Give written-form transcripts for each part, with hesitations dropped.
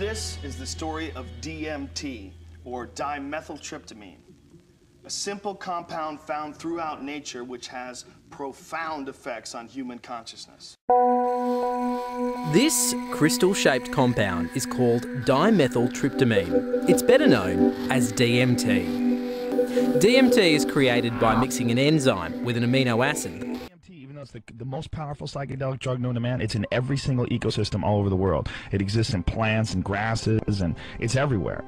This is the story of DMT, or dimethyltryptamine, a simple compound found throughout nature which has profound effects on human consciousness. This crystal-shaped compound is called dimethyltryptamine. It's better known as DMT. DMT is created by mixing an enzyme with an amino acid. Even though it's the most powerful psychedelic drug known to man, it's in every single ecosystem all over the world. It exists in plants and grasses, and it's everywhere.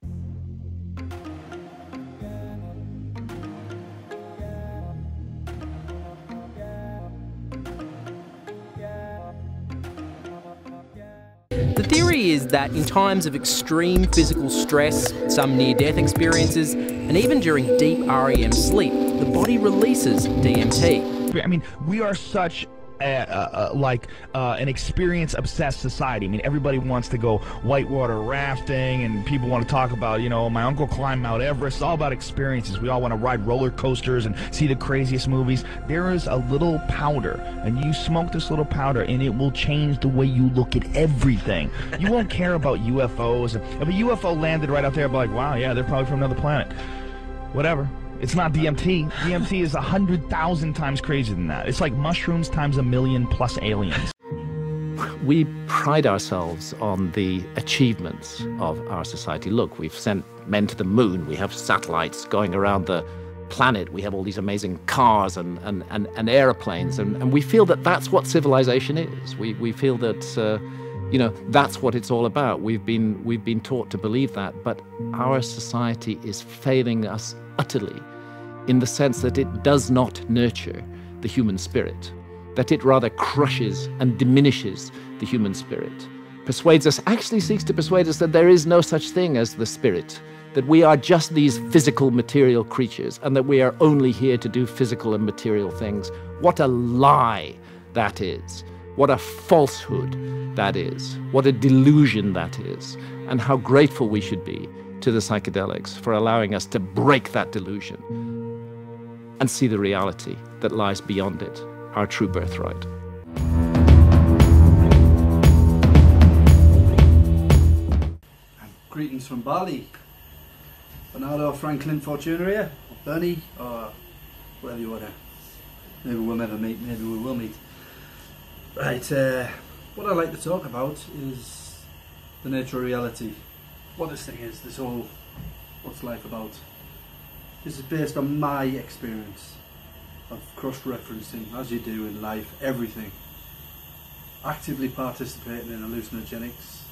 The theory is that in times of extreme physical stress, some near-death experiences, and even during deep REM sleep, the body releases DMT. I mean, we are such an experience-obsessed society. I mean, everybody wants to go whitewater rafting, and people want to talk about, you know, my uncle climbed Mount Everest. It's all about experiences. We all want to ride roller coasters and see the craziest movies. There is a little powder, and you smoke this little powder, and it will change the way you look at everything. You won't care about UFOs. If a UFO landed right out there, I'd be like, wow, yeah, they're probably from another planet. Whatever. It's not DMT. DMT is 100,000 times crazier than that. It's like mushrooms times 1,000,000 plus aliens. We pride ourselves on the achievements of our society. Look, we've sent men to the moon. We have satellites going around the planet. We have all these amazing cars and airplanes. And we feel that that's what civilization is. We feel that, you know, that's what it's all about. We've been taught to believe that. But our society is failing us utterly, in the sense that it does not nurture the human spirit, that it rather crushes and diminishes the human spirit, actually seeks to persuade us that there is no such thing as the spirit, that we are just these physical material creatures, and that we are only here to do physical and material things. What a lie that is. What a falsehood that is. What a delusion that is. And how grateful we should be to the psychedelics for allowing us to break that delusion and see the reality that lies beyond it, our true birthright. Greetings from Bali. Bernardo, Franklin, Fortuna here, or Bernie, or whatever you want to. Maybe we'll never meet, maybe we will meet. Right, what I'd like to talk about is the nature of reality. What this thing is, this whole, what's life about. This is based on my experience of cross-referencing, as you do in life, everything. Actively participating in hallucinogenics,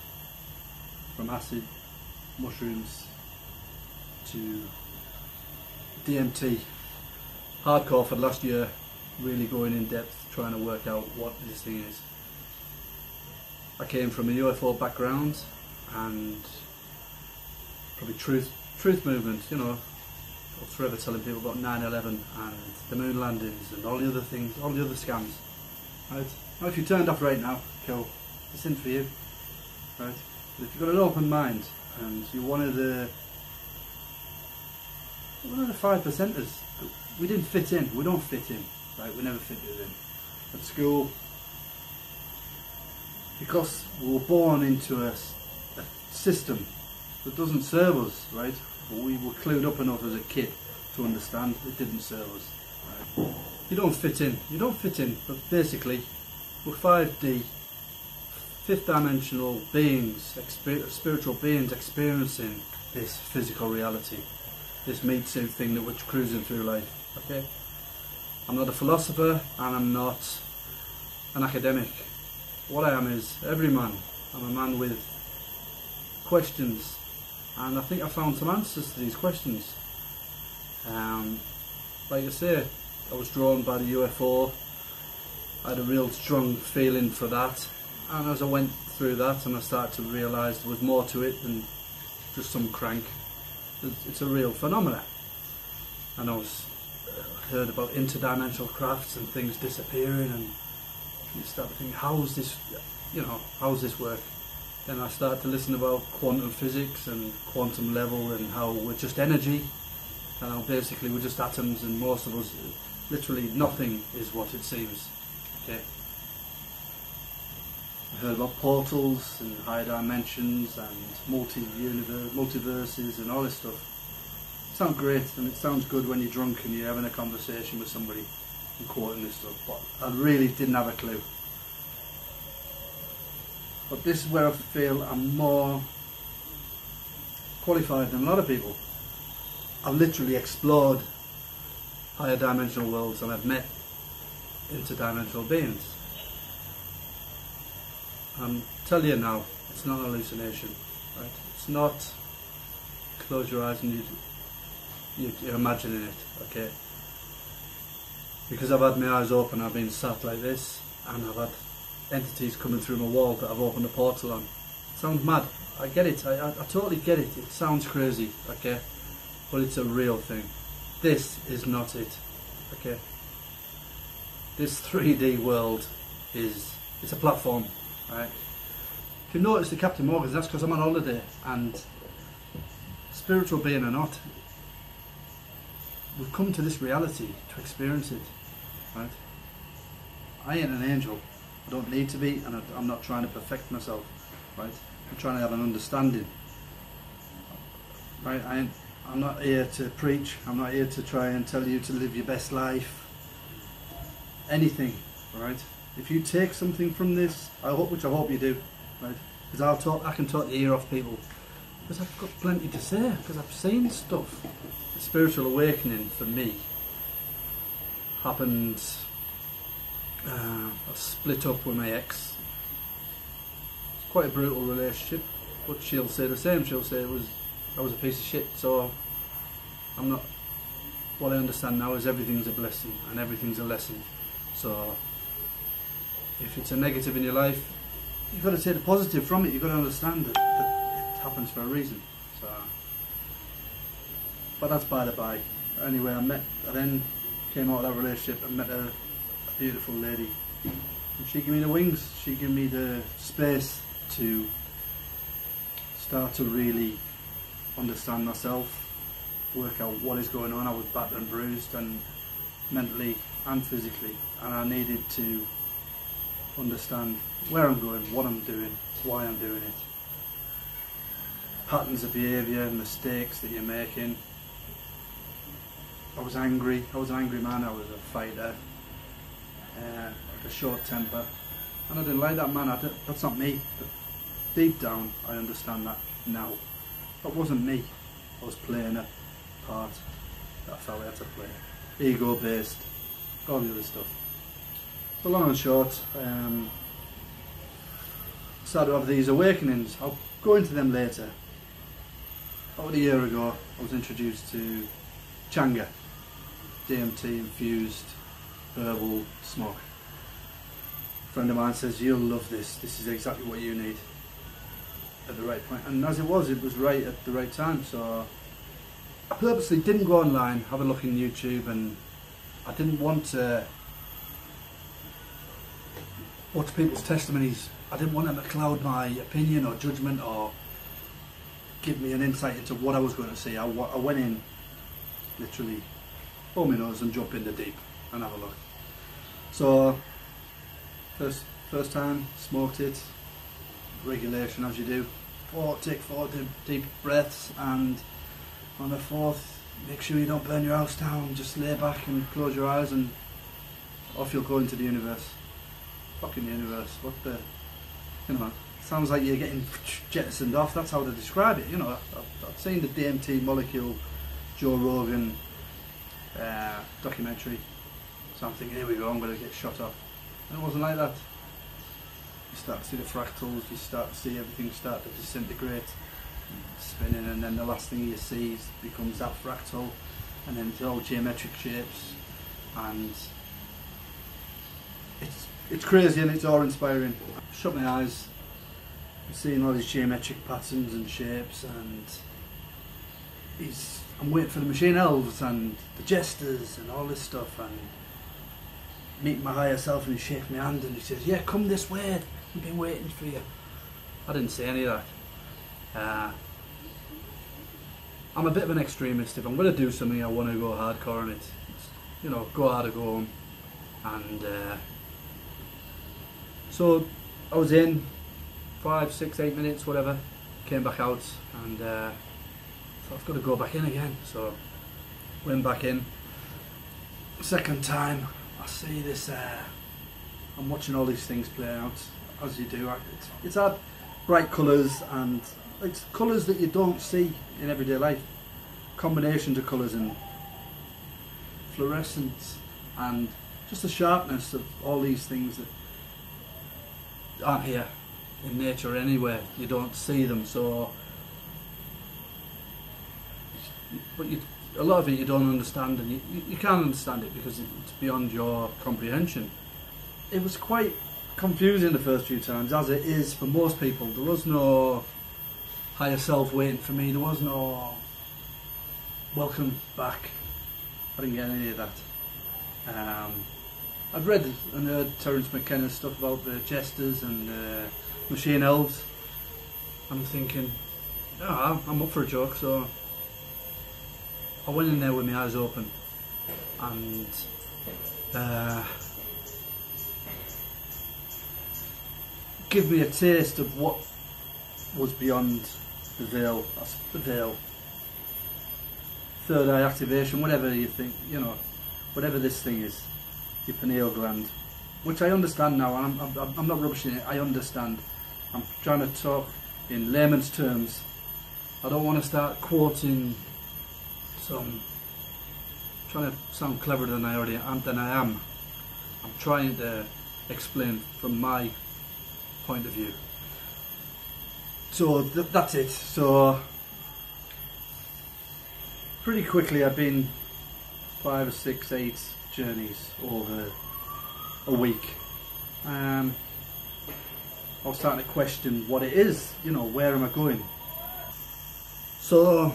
from acid, mushrooms, to DMT. Hardcore for the last year, really going in depth, trying to work out what this thing is. I came from a UFO background, and probably truth movement, you know. I was forever telling people about 9/11 and the moon landings and all the other things, all the other scams. Right? Now if you turned off right now, cool, it's in for you. Right? But if you've got an open mind and you're one of the 5%ers, we didn't fit in, we don't fit in, right? We never fitted in. At school, because we were born into a system that doesn't serve us, right? We were clued up enough as a kid to understand it didn't serve us. Right? You don't fit in, but basically we're 5D, fifth dimensional beings, spiritual beings experiencing this physical reality, this meat suit thing that we're cruising through life, okay? I'm not a philosopher and I'm not an academic. What I am is everyman. I'm a man with questions, and I think I found some answers to these questions. Like I say, I was drawn by the UFO. I had a real strong feeling for that, and as I went through that and I started to realise there was more to it than just some crank. It's a real phenomenon. And I was heard about interdimensional crafts and things disappearing, and you start to think, how's this, you know, how's this work? Then I started to listen about quantum physics and quantum level, and how we're just energy, and how basically we're just atoms, and most of us, literally nothing is what it seems. Okay. heard about portals and higher dimensions and multiverses and all this stuff. It sounds great, and it sounds good when you're drunk and you're having a conversation with somebody and quoting this stuff, but I really didn't have a clue. But this is where I feel I'm more qualified than a lot of people. I've literally explored higher dimensional worlds and I've met interdimensional beings. I'm telling you now, it's not an hallucination, right? It's not close your eyes and you're imagining it, okay? Because I've had my eyes open, I've been sat like this, and I've had entities coming through my wall that I've opened a portal on. It sounds mad, I get it, I totally get it, it sounds crazy, okay? But it's a real thing. This is not it, okay? This 3D world it's a platform, right? If you notice the Captain Morgans, that's because I'm on holiday, and spiritual being or not, we've come to this reality to experience it, right? I ain't an angel, I don't need to be, and I'm not trying to perfect myself, right? I'm trying to have an understanding, right? I'm not here to preach, I'm not here to try and tell you to live your best life, anything, right? If you take something from this, which I hope you do, right? Because I can talk the ear off people, because I've got plenty to say, because I've seen stuff. The spiritual awakening for me happened, I split up with my ex. It's quite a brutal relationship, but she'll say the same, she'll say I was a piece of shit, so I'm not, what I understand now is everything's a blessing and everything's a lesson. So if it's a negative in your life, you've got to take the positive from it, you've got to understand that it happens for a reason. So, but that's by the by. Anyway, I then came out of that relationship and met a beautiful lady, and she gave me the wings, she gave me the space to start to really understand myself, work out what is going on. I was battered and bruised, and mentally and physically, and I needed to understand where I'm going, what I'm doing, why I'm doing it, patterns of behaviour, mistakes that you're making. I was angry, I was an angry man, I was a fighter, had a short temper, and I didn't like that man. That's not me, but deep down I understand that now. That wasn't me, I was playing a part that I felt I had to play, ego based, all the other stuff. So long and short, started to have these awakenings. I'll go into them later. About a year ago I was introduced to Changa, DMT infused herbal smoke. A friend of mine says, you'll love this, this is exactly what you need at the right point. And as it was right at the right time. So I purposely didn't go online, have a look in YouTube, and I didn't want to watch people's testimonies. I didn't want them to cloud my opinion or judgment or give me an insight into what I was going to see. I went in, literally, pull my nose and jump in the deep and have a look. So, first time, smoked it, regulation as you do. Take 4 deep breaths, and on the 4th, make sure you don't burn your house down, just lay back and close your eyes, and off you'll go into the universe. Fucking universe, what the, you know, sounds like you're getting jettisoned off, that's how to describe it, you know. I've seen the DMT molecule, Joe Rogan documentary, so I'm thinking, here we go, I'm going to get shot off. And it wasn't like that. You start to see the fractals, you start to see everything start to disintegrate, spinning, and then the last thing you see becomes that fractal, and then it's all geometric shapes, and it's crazy and it's awe-inspiring. I shut my eyes, I'm seeing all these geometric patterns and shapes, and I'm waiting for the machine elves and the jesters and all this stuff, and meeting my higher self, and he shakes my hand and he says, yeah, come this way, I've been waiting for you. I didn't say any of that. I'm a bit of an extremist. If I'm going to do something, I want to go hardcore on it. You know, go hard or go home. And so I was in 5, 6, 8 minutes, whatever, came back out, and thought I've got to go back in again. So went back in. Second time, I see this, I'm watching all these things play out, as you do. It's had bright colours, and it's colours that you don't see in everyday life. Combinations of colours and fluorescence, and just the sharpness of all these things that aren't here in nature anywhere. You don't see them, so but a lot of it you don't understand, and you can't understand it because it's beyond your comprehension. It was quite confusing the first few times, as it is for most people. There was no higher self waiting for me, there was no welcome back. I didn't get any of that. I'd read and heard Terence McKenna's stuff about the jesters and machine elves. I'm thinking, oh, I'm up for a joke, so I went in there with my eyes open, and give me a taste of what was beyond the veil. That's the veil. Third eye activation, whatever you think, you know, whatever this thing is, your pineal gland, which I understand now, and I'm not rubbishing it. I understand. I'm trying to talk in layman's terms. I don't want to start quoting trying to sound cleverer than I already am. I'm trying to explain from my point of view. So that's it. So pretty quickly I've been 5 or 6, 8 journeys over a week. I was starting to question what it is, you know, where am I going? So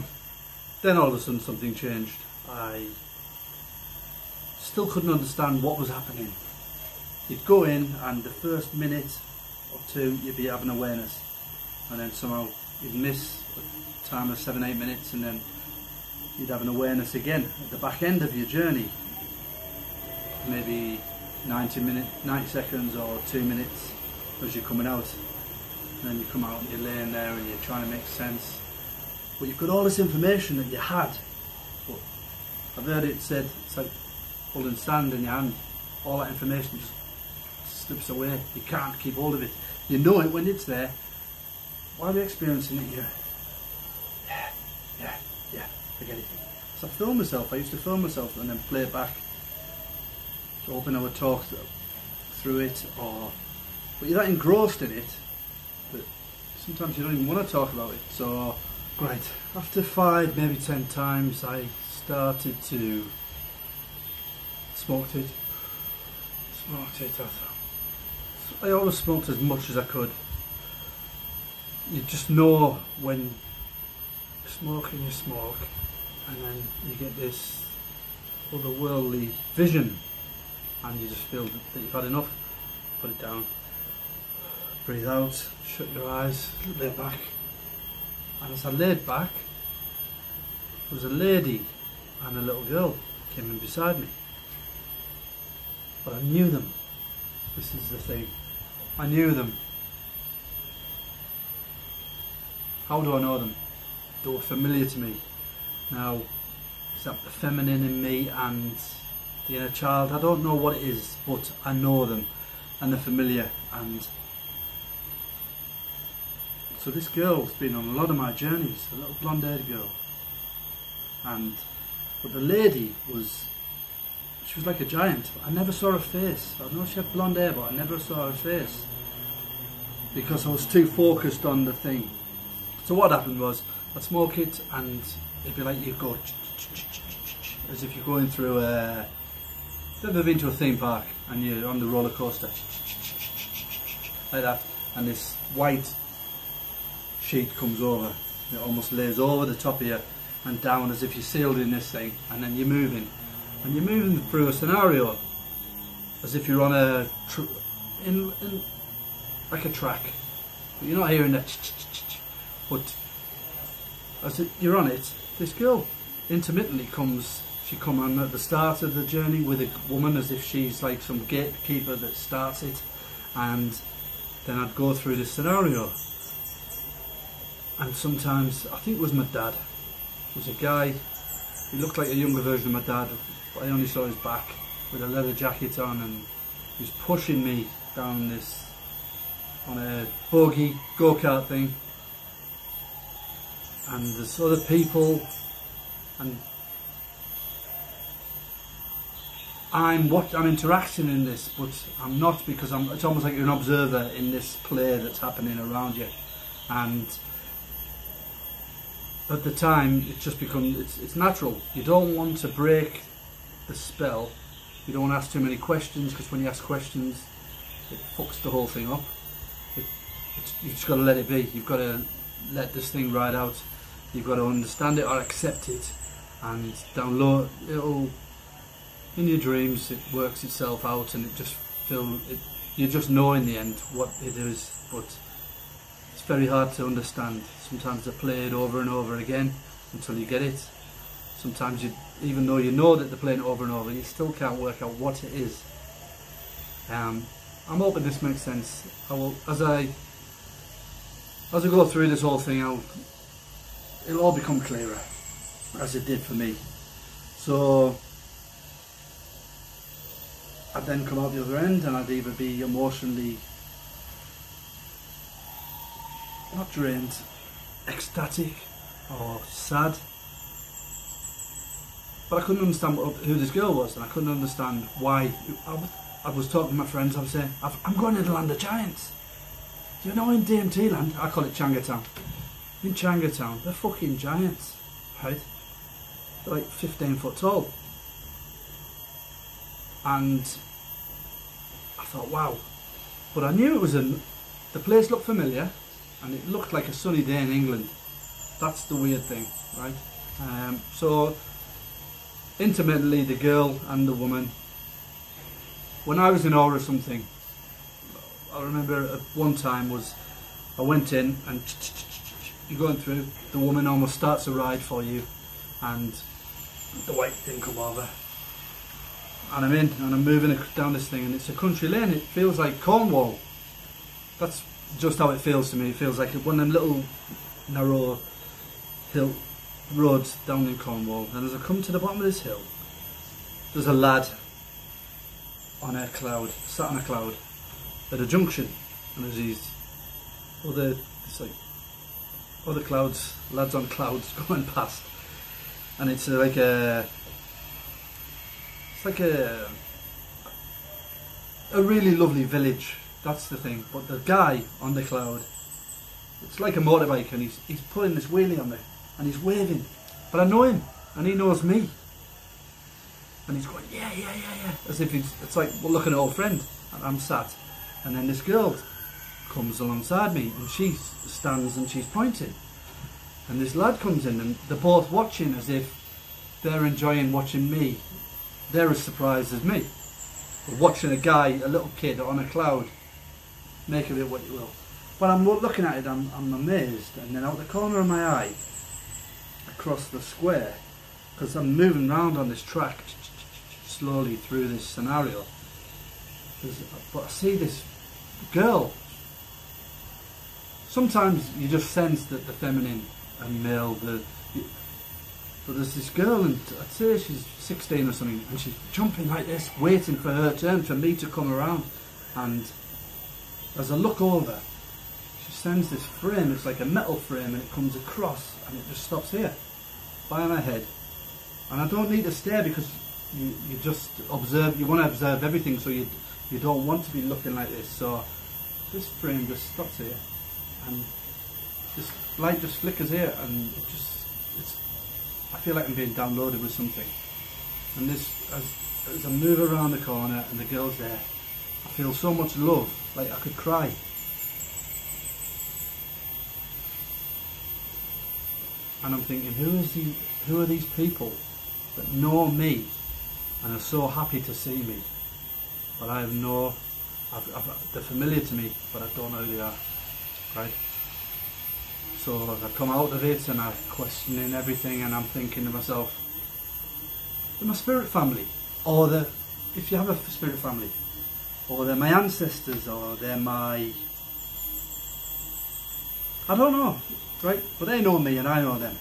then all of a sudden something changed. I still couldn't understand what was happening. You'd go in, and the first minute or two you'd be having awareness, and then somehow you'd miss a time of 7, 8 minutes, and then you'd have an awareness again at the back end of your journey, maybe 90 seconds or 2 minutes as you're coming out. And then you come out and you're laying there and you're trying to make sense, but you've got all this information that you had, but I've heard it said it's like holding sand in your hand. All that information just slips away. You can't keep hold of it. You know it when it's there. While you're experiencing it, you're yeah, forget it. So I film myself. I used to film myself and then play it back. So hoping I would talk through it, but you're that engrossed in it that sometimes you don't even want to talk about it. So, right, after 5, maybe 10 times, I started to smoked it. I always smoked as much as I could. You just know when you smoke, and then you get this otherworldly vision, and you just feel that you've had enough. Put it down, breathe out, shut your eyes, lay back. And as I laid back, there was a lady and a little girl came in beside me. But I knew them. This is the thing. I knew them. How do I know them? They were familiar to me. Now, is that the feminine in me and the inner child? I don't know what it is, but I know them and they're familiar. And so this girl's been on a lot of my journeys, a little blonde-haired girl. But the lady she was like a giant. I never saw her face. I know she had blonde hair, but I never saw her face because I was too focused on the thing. So what happened was, I'd smoke it and it'd be like you go as if you're going through a... Have you ever been to a theme park and you're on the roller coaster? Like that, and this white sheet comes over. It almost lays over the top of you and down as if you're sealed in this thing, and then you're moving. And you're moving through a scenario as if you're on a in like a track, but you're not hearing that. But as you're on it, this girl intermittently comes. She come on at the start of the journey with a woman, as if she's like some gatekeeper that starts it, and then I'd go through this scenario. And sometimes, I think it was my dad. It was a guy, he looked like a younger version of my dad, but I only saw his back with a leather jacket on, and he was pushing me down this, on a bogey go-kart thing. And there's other people, and I'm interacting in this, but I'm not, because it's almost like you're an observer in this play that's happening around you. And at the time, it's just become, it's natural. You don't want to break the spell. You don't want to ask too many questions, because when you ask questions, it fucks the whole thing up. You've just got to let it be. You've got to let this thing ride out. You've got to understand it or accept it, and download. It'll, in your dreams, it works itself out, and it just you just know in the end what it is, but it's very hard to understand. Sometimes they play it over and over again until you get it. Sometimes even though you know that they're playing it over and over, you still can't work out what it is. I'm hoping this makes sense. As I go through this whole thing, it'll all become clearer, as it did for me. So I'd then come out the other end, and I'd either be emotionally not drained, ecstatic or sad. But I couldn't understand who this girl was, and I couldn't understand why. I was talking to my friends, I was saying, I'm going to the land of giants. You know, in DMT land, I call it Changa town. In Changa town, they're fucking giants, right? They're like 15 foot tall. And I thought, wow. But I knew it was the place looked familiar, and it looked like a sunny day in England. That's the weird thing, right? So intermittently, the girl and the woman, when I was in awe of something, I remember at one time I went in, and you're going through, the woman almost starts a ride for you, and the white thing come over, and I'm in, and I'm moving down this thing, and it's a country lane. It feels like Cornwall. That's just how it feels to me. It feels like one of them little narrow hill roads down in Cornwall. And as I come to the bottom of this hill, there's a lad on a cloud, sat on a cloud at a junction, and there's these other clouds, lads on clouds going past, and it's like a really lovely village. That's the thing. But the guy on the cloud, it's like a motorbike, and he's pulling this wheelie on me, and he's waving, but I know him, and he knows me, and he's going yeah, as if it's like we're looking at an old friend, and I'm sat, and then this girl comes alongside me, and she stands and she's pointing, and this lad comes in, and they're both watching as if they're enjoying watching me. They're as surprised as me. We're watching a guy, a little kid on a cloud, make of it what you will. But I'm looking at it, I'm amazed, and then out the corner of my eye, across the square, because I'm moving around on this track slowly through this scenario, but I see this girl. Sometimes you just sense that the feminine and male, but there's this girl, and I'd say she's 16 or something, and she's jumping like this, waiting for her turn, for me to come around. And as I look over, she sends this frame, it's like a metal frame, and it comes across, and it just stops here, by my head. And I don't need to stare, because you just observe, you want to observe everything, so you don't want to be looking like this. So this frame just stops here, and this light just flickers here, and I feel like I'm being downloaded with something. And this, as I move around the corner and the girl's there, I feel so much love, like I could cry. And I'm thinking, who are these people that know me and are so happy to see me? But I have they're familiar to me, but I don't know who they are, right? So as I come out of it, and I'm questioning everything, and I'm thinking to myself, they're my spirit family, or if you have a spirit family, or they're my ancestors, or they're my I don't know, right? But they know me and I know them.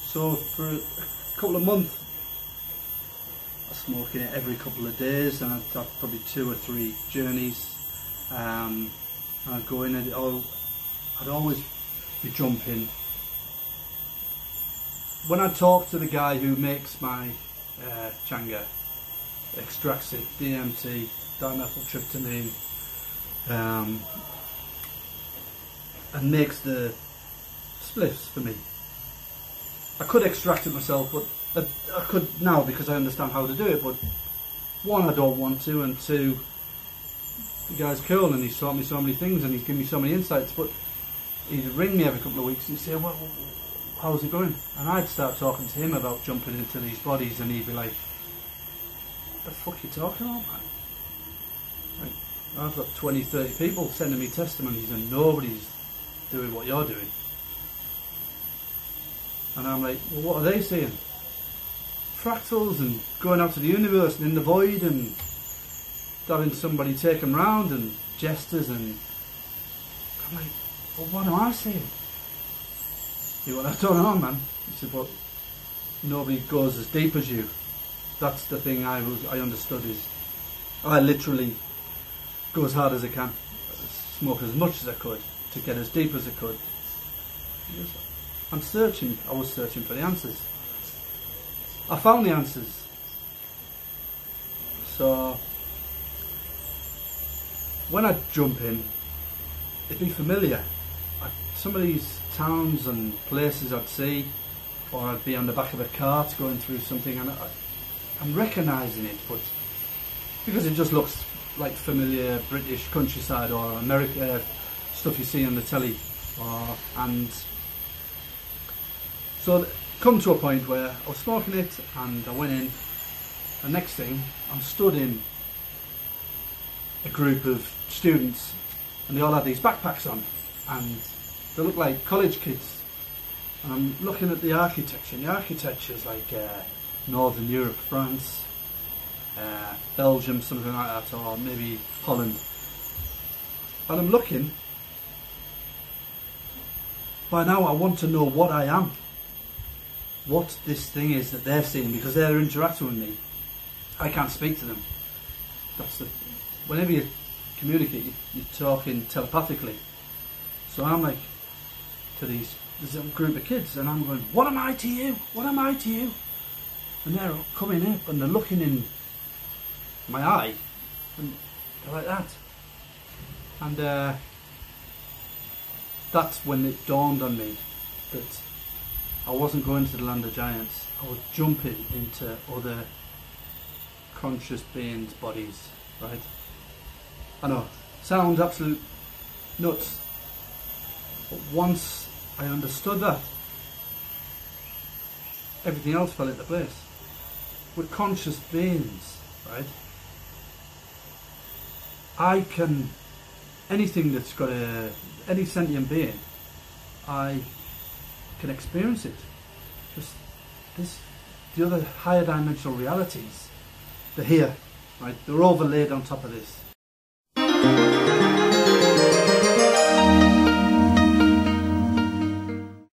So for a couple of months, I was smoking it every couple of days, and I'd have probably 2 or 3 journeys. And I'd go in and I'd always be jumping. When I talk to the guy who makes my Changa, extracts it, DMT, dimethyltryptamine, and makes the spliffs for me. I could extract it myself, but I could now because I understand how to do it, but 1, I don't want to, and 2, the guy's cool and he's taught me so many things and he's given me so many insights, but he'd ring me every couple of weeks and he'd say, well, how's it going? And I'd start talking to him about jumping into these bodies and he'd be like, what the fuck are you talking about, man? Like, I've got 20, 30 people sending me testimonies and nobody's doing what you're doing. And I'm like, well, what are they saying? Fractals and going out to the universe and in the void and having somebody take them round and jesters, and I'm like, well, what am I saying? He went, I don't know, man. He said, well, nobody goes as deep as you. That's the thing I understood, is I literally go as hard as I can, smoke as much as I could to get as deep as I could. I was searching for the answers. I found the answers. So when I jump in, it'd be familiar. Some of these towns and places I'd see, or I'd be on the back of a cart going through something, and I'm recognising it, but because it just looks like familiar British countryside or America stuff you see on the telly, and so come to a point where I was smoking it and I went in, and next thing I'm stood in a group of students and they all had these backpacks on and they look like college kids, and I'm looking at the architecture, and the architecture is like Northern Europe, France, Belgium, something like that, or maybe Holland, and I'm looking. By now I want to know what I am, what this thing is that they're seeing, because they're interacting with me. I can't speak to them. Whenever you communicate, you're talking telepathically. So I'm like, there's a group of kids, and I'm going, what am I to you? What am I to you? And they're coming up and they're looking in my eye, and they're like that. And that's when it dawned on me that I wasn't going to the land of giants. I was jumping into other conscious beings' bodies, right? I know, sounds absolute nuts, but once I understood that, everything else fell into place. With conscious beings, right? I can, anything that's got any sentient being, I can experience it. Just the other higher dimensional realities, they're here, right? They're overlaid on top of this.